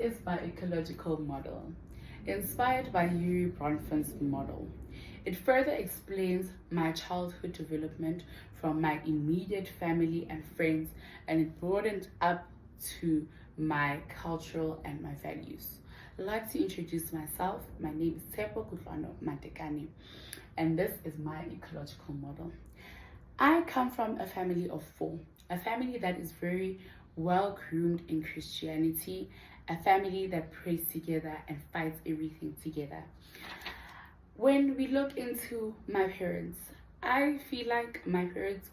is my ecological model, inspired by Urie Bronfenbrenner's model. It further explains my childhood development from my immediate family and friends, and it broadened up to my cultural and my values. I'd like to introduce myself. My name is Tshepo, kutlwano, Matekane, and this is my ecological model. I come from a family of four, a family that is very well groomed in Christianity, a family that prays together and fights everything together. When we look into my parents, I feel like my parents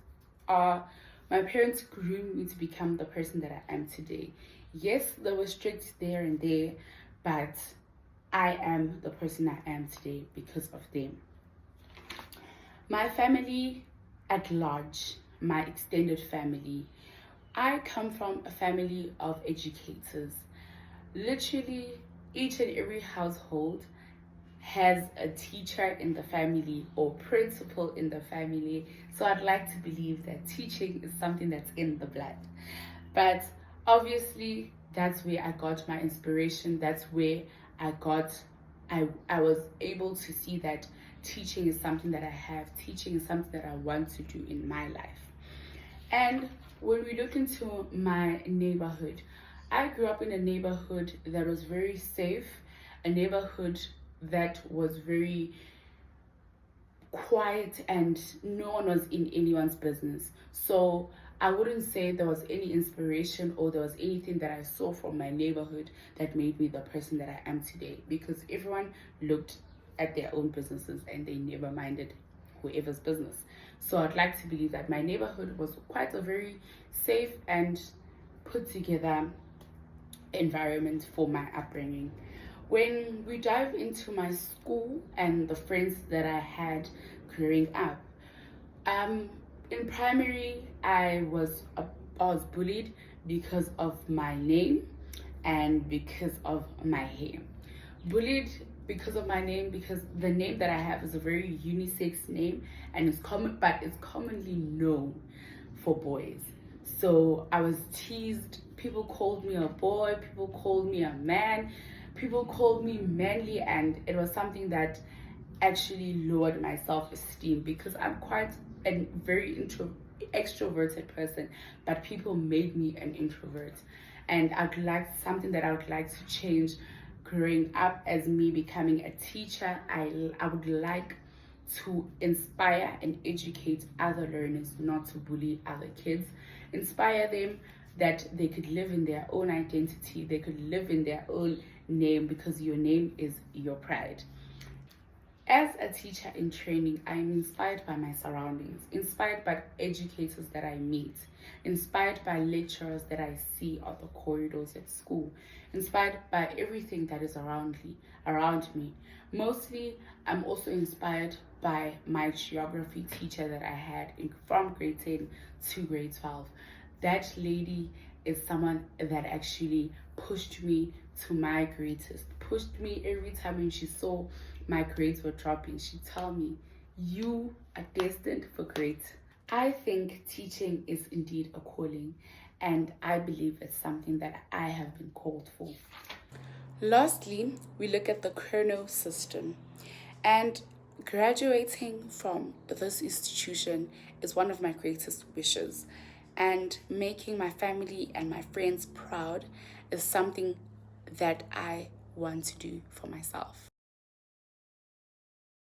groomed me to become the person that I am today. Yes, they were strict there and there, but I am the person I am today because of them. My family at large, my extended family, I come from a family of educators. Literally, each and every household has a teacher in the family or principal in the family. So I'd like to believe that teaching is something that's in the blood. But obviously, that's where I got my inspiration. That's where I was able to see that teaching is something that I have. Teaching is something that I want to do in my life. And when we look into my neighborhood, I grew up in a neighborhood that was very safe, a neighborhood that was very quiet and no one was in anyone's business. So I wouldn't say there was any inspiration or there was anything that I saw from my neighborhood that made me the person that I am today, because everyone looked at their own businesses and they never minded whoever's business. So I'd like to believe that my neighborhood was quite a very safe and put together environment for my upbringing. When we dive into my school and the friends that I had growing up, in primary I was bullied because of my name and because of my hair. Bullied because of my name, because the name that I have is a very unisex name and it's commonly known for boys. So I was teased. People called me a boy, people called me a man, people called me manly, and it was something that actually lowered my self-esteem because I'm quite a very extroverted person, but people made me an introvert. And something that I would like to change growing up as me becoming a teacher. I would like to inspire and educate other learners not to bully other kids, inspire them that they could live in their own identity, they could live in their own name, because your name is your pride. As a teacher in training, I am inspired by my surroundings, inspired by educators that I meet, inspired by lecturers that I see on the corridors at school, inspired by everything that is around me. Mostly, I'm also inspired by my geography teacher that I had from grade 10 to grade 12. That lady is someone that actually pushed me to my greatest, pushed me every time when she saw my grades were dropping. She'd tell me, "You are destined for great." I think teaching is indeed a calling, and I believe it's something that I have been called for. Lastly, we look at the chrono system, and graduating from this institution is one of my greatest wishes, and making my family and my friends proud is something that I want to do for myself.